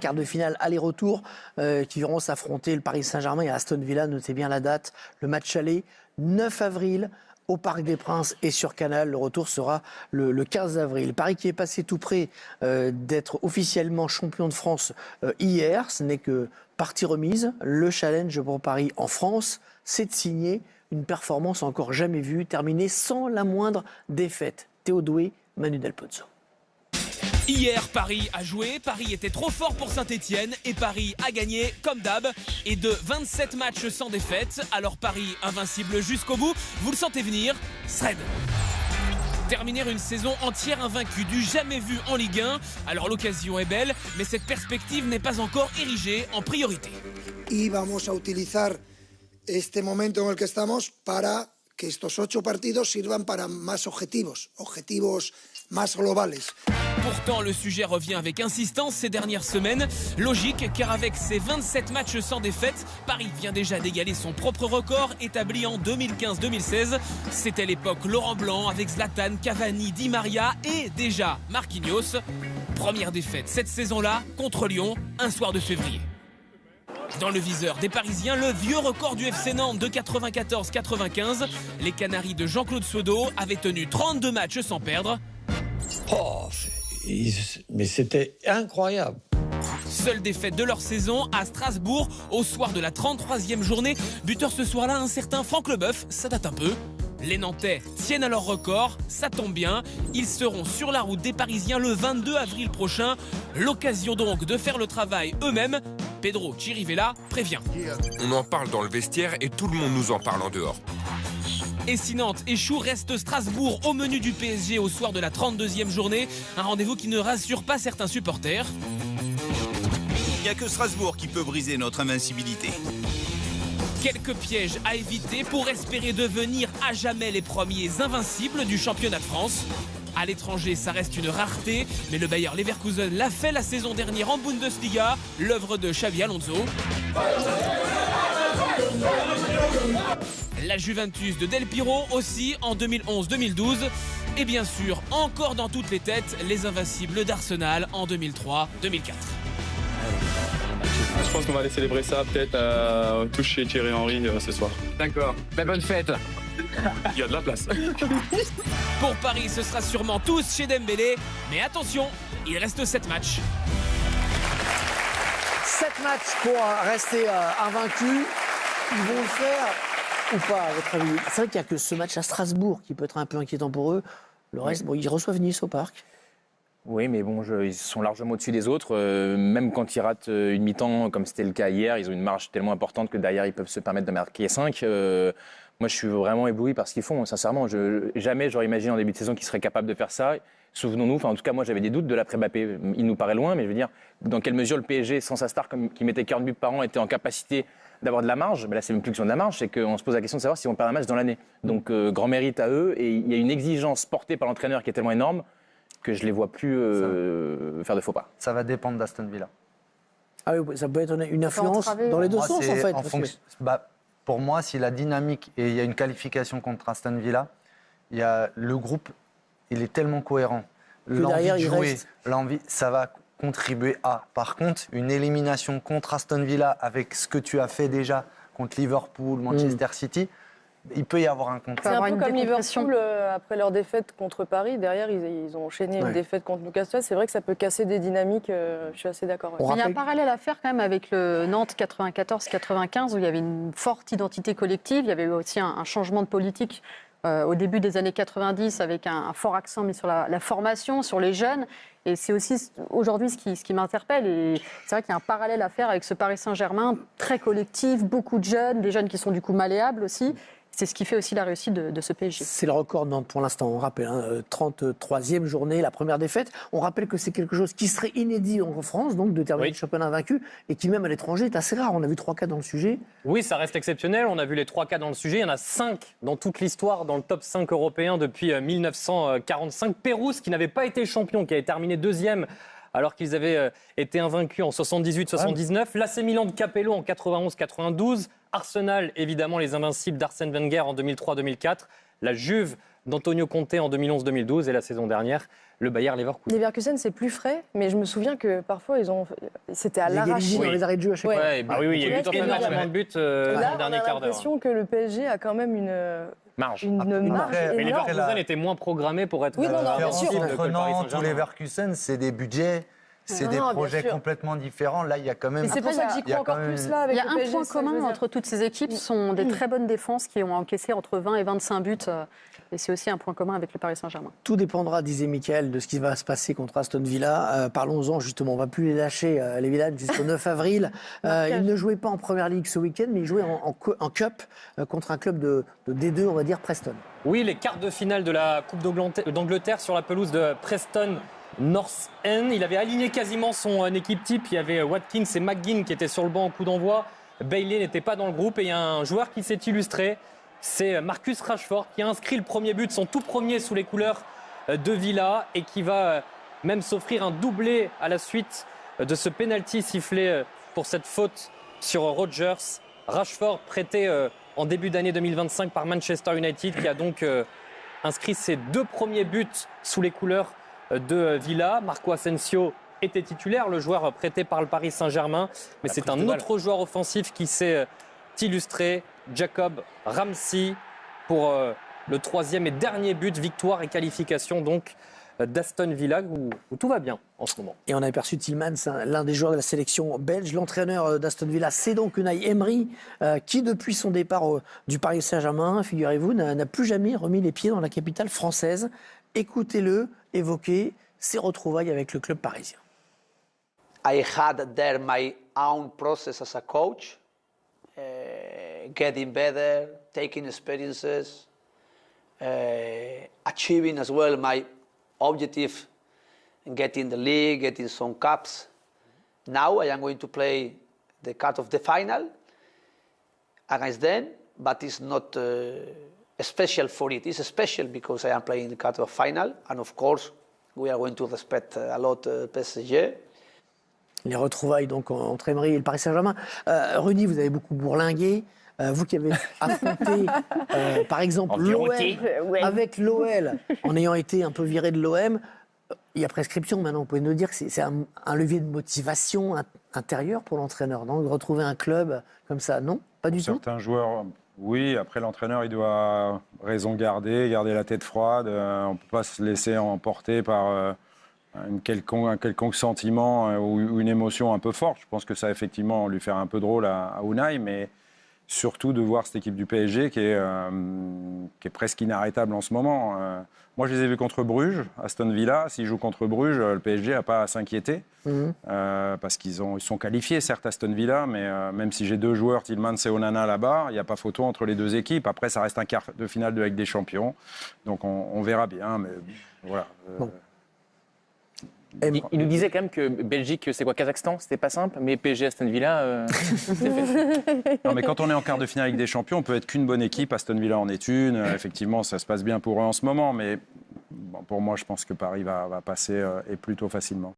Quart de finale aller-retour qui verront s'affronter le Paris Saint-Germain et Aston Villa. Notez bien la date. Le match aller, 9 avril, au Parc des Princes et sur Canal. Le retour sera le 15 avril. Paris qui est passé tout près d'être officiellement champion de France hier. Ce n'est que partie remise. Le challenge pour Paris en France, c'est de signer une performance encore jamais vue, terminée sans la moindre défaite. Théo Doué, Manu Del Pozzo. Hier, Paris a joué, Paris était trop fort pour Saint-Etienne et Paris a gagné comme d'hab. Et de 27 matchs sans défaite, alors Paris invincible jusqu'au bout, vous le sentez venir, Sred. Terminer une saison entière invaincue, du jamais vu en Ligue 1. Alors l'occasion est belle, mais cette perspective n'est pas encore érigée en priorité. Y vamos a utilizar este momento en el que estamos para que estos 8 partidos sirvan para más objetivos más globales. Pourtant, le sujet revient avec insistance ces dernières semaines. Logique, car avec ses 27 matchs sans défaite, Paris vient déjà d'égaler son propre record établi en 2015-2016. C'était l'époque Laurent Blanc avec Zlatan, Cavani, Di Maria et déjà Marquinhos. Première défaite cette saison-là contre Lyon, un soir de février. Dans le viseur des Parisiens, le vieux record du FC Nantes de 94-95. Les Canaries de Jean-Claude Sodo avaient tenu 32 matchs sans perdre. Oh, mais c'était incroyable. Seule défaite de leur saison à Strasbourg au soir de la 33e journée. Buteur ce soir-là, un certain Franck Leboeuf, ça date un peu. Les Nantais tiennent à leur record, ça tombe bien. Ils seront sur la route des Parisiens le 22 avril prochain. L'occasion donc de faire le travail eux-mêmes. Pedro Chirivella prévient. On en parle dans le vestiaire et tout le monde nous en parle en dehors. Et si Nantes échoue, reste Strasbourg au menu du PSG au soir de la 32e journée. Un rendez-vous qui ne rassure pas certains supporters. Il n'y a que Strasbourg qui peut briser notre invincibilité. Quelques pièges à éviter pour espérer devenir à jamais les premiers invincibles du championnat de France. À l'étranger, ça reste une rareté, mais le Bayer Leverkusen l'a fait la saison dernière en Bundesliga, l'œuvre de Xabi Alonso. La Juventus de Del Piro aussi en 2011-2012. Et bien sûr, encore dans toutes les têtes, les invincibles d'Arsenal en 2003-2004. Je pense qu'on va aller célébrer ça peut-être tous chez Thierry Henry ce soir. D'accord, bonne fête. Il y a de la place. Pour Paris, ce sera sûrement tous chez Dembélé. Mais attention, il reste 7 matchs. 7 matchs pour rester invaincus. Ils vont le faire ou pas, à votre avis? C'est vrai qu'il n'y a que ce match à Strasbourg qui peut être un peu inquiétant pour eux. Le reste, bon, ils reçoivent Nice au Parc. Oui, mais bon, ils sont largement au-dessus des autres. Même quand ils ratent une mi-temps, comme c'était le cas hier, ils ont une marge tellement importante que derrière, ils peuvent se permettre de marquer 5. Moi, je suis vraiment ébloui par ce qu'ils font, sincèrement. Jamais j'aurais imaginé en début de saison qu'ils seraient capables de faire ça. Souvenons-nous, en tout cas, moi, j'avais des doutes de l'après-Mbappé. Il nous paraît loin, mais je veux dire, dans quelle mesure le PSG, sans sa star qui mettait 40 buts par an, était en capacité d'avoir de la marge. Mais là, c'est même plus que de la marge, c'est qu'on se pose la question de savoir s'ils vont perdre un match dans l'année. Donc, grand mérite à eux. Et il y a une exigence portée par l'entraîneur qui est tellement énorme que je ne les vois plus faire de faux pas. Ça va dépendre d'Aston Villa. Ah oui, ça peut être une influence dans les deux sens, en fait. Pour moi, si la dynamique, et il y a une qualification contre Aston Villa, il y a le groupe, il est tellement cohérent. L'envie de jouer, ça va contribuer à. Par contre, une élimination contre Aston Villa avec ce que tu as fait déjà contre Liverpool, Manchester City, il peut y avoir un contre. C'est un peu comme Liverpool, après leur défaite contre Paris. Derrière, ils ont enchaîné une défaite contre Newcastle. C'est vrai que ça peut casser des dynamiques. Je suis assez d'accord. Il y a un parallèle à faire quand même avec le Nantes 94-95, où il y avait une forte identité collective. Il y avait aussi un changement de politique au début des années 90, avec un fort accent mis sur la formation, sur les jeunes. Et c'est aussi aujourd'hui ce qui m'interpelle. Et c'est vrai qu'il y a un parallèle à faire avec ce Paris Saint-Germain très collectif, beaucoup de jeunes, des jeunes qui sont du coup malléables aussi. C'est ce qui fait aussi la réussite de ce PSG. C'est le record Nantes pour l'instant, on rappelle. 33e journée, la première défaite. On rappelle que c'est quelque chose qui serait inédit en France, donc de terminer le championnat invaincu, et qui même à l'étranger est assez rare. On a vu 3 cas dans le sujet. Oui, ça reste exceptionnel. On a vu les 3 cas dans le sujet. Il y en a 5 dans toute l'histoire, dans le top 5 européen depuis 1945. Pérouse, qui n'avait pas été champion, qui avait terminé 2e alors qu'ils avaient été invaincus en 78-79. L'AC Milan de Capello en 91-92. Arsenal, évidemment, les invincibles d'Arsène Wenger en 2003-2004. La Juve d'Antonio Conte en 2011-2012 et la saison dernière, le Bayer Leverkusen. Leverkusen, c'est plus frais, mais je me souviens que parfois, c'était à l'arrache. Dans les arrêts de jeu à chaque fois. Oui, il y a eu énormément de buts dans le dernier quart d'heure. On a l'impression que le PSG a quand même une marge. Marge Mais énorme. Leverkusen était moins programmé pour être bien sûr. Entre Nantes ou Leverkusen, c'est des budgets. C'est des projets complètement différents. Là, il y a quand même. C'est pour ça que j'y crois encore plus là. Il y a un point commun entre toutes ces équipes, ce sont des très bonnes défenses qui ont encaissé entre 20 et 25 buts. Et c'est aussi un point commun avec le Paris Saint-Germain. Tout dépendra, disait Mickaël, de ce qui va se passer contre Aston Villa. Parlons-en justement, on ne va plus les lâcher, les Villanes, jusqu'au 9 avril. Ils ne jouaient pas en Première Ligue ce week-end, mais ils jouaient en Cup contre un club de D2, on va dire Preston. Oui, les quarts de finale de la Coupe d'Angleterre sur la pelouse de Preston North End. Il avait aligné quasiment son équipe type. Il y avait Watkins et McGinn qui étaient sur le banc au coup d'envoi. Bailey n'était pas dans le groupe et il y a un joueur qui s'est illustré. C'est Marcus Rashford qui a inscrit le premier but, son tout premier sous les couleurs de Villa et qui va même s'offrir un doublé à la suite de ce penalty sifflé pour cette faute sur Rodgers. Rashford prêté en début d'année 2025 par Manchester United qui a donc inscrit ses 2 premiers buts sous les couleurs de Villa. Marco Asensio était titulaire, le joueur prêté par le Paris Saint-Germain. Mais c'est un autre joueur offensif qui s'est illustré, Jacob Ramsey, pour le 3e et dernier but, victoire et qualification donc d'Aston Villa, où tout va bien en ce moment. Et on a aperçu Tielemans, l'un des joueurs de la sélection belge. L'entraîneur d'Aston Villa, c'est donc Unai Emery, qui depuis son départ du Paris Saint-Germain, figurez-vous, n'a plus jamais remis les pieds dans la capitale française. Écoutez-le évoquer ses retrouvailles avec le club parisien. I had there my own process as a coach, getting better, taking experiences, achieving as well my objective, getting the league, getting some cups. Now I am going to play the cut of the final against them, but it's not special for it. It's special because I am playing the cut of final, and of course we are going to respect a lot PSG. Les retrouvailles donc entre Emery et le Paris Saint-Germain. Rudy, vous avez beaucoup bourlingué. Vous qui avez affronté, par exemple, l'OM avec l'OL, en ayant été un peu viré de l'OM, il y a prescription maintenant. Vous pouvez nous dire que c'est un levier de motivation intérieure pour l'entraîneur, non, de retrouver un club comme ça, non? Pas du tout. Certains joueurs, oui. Après, l'entraîneur, il doit raison garder la tête froide. On ne peut pas se laisser emporter par un quelconque sentiment ou une émotion un peu forte. Je pense que ça, effectivement, lui faire un peu drôle à Unai, mais surtout de voir cette équipe du PSG qui est presque inarrêtable en ce moment. Moi, je les ai vus contre Bruges, Aston Villa. S'ils jouent contre Bruges, le PSG n'a pas à s'inquiéter. Parce qu'ils sont qualifiés, certes, Aston Villa, mais même si j'ai 2 joueurs, Tielemans et Onana là-bas, il n'y a pas photo entre les 2 équipes. Après, ça reste un quart de finale de Ligue des Champions. Donc, on verra bien. Mais voilà. Il nous disait quand même que Belgique, c'est quoi, Kazakhstan, c'était pas simple, mais PSG Aston Villa, c'est fait. Non, mais quand on est en quart de finale avec des champions, on peut être qu'une bonne équipe. Aston Villa en est une. Effectivement, ça se passe bien pour eux en ce moment, mais bon, pour moi, je pense que Paris va passer et plutôt facilement.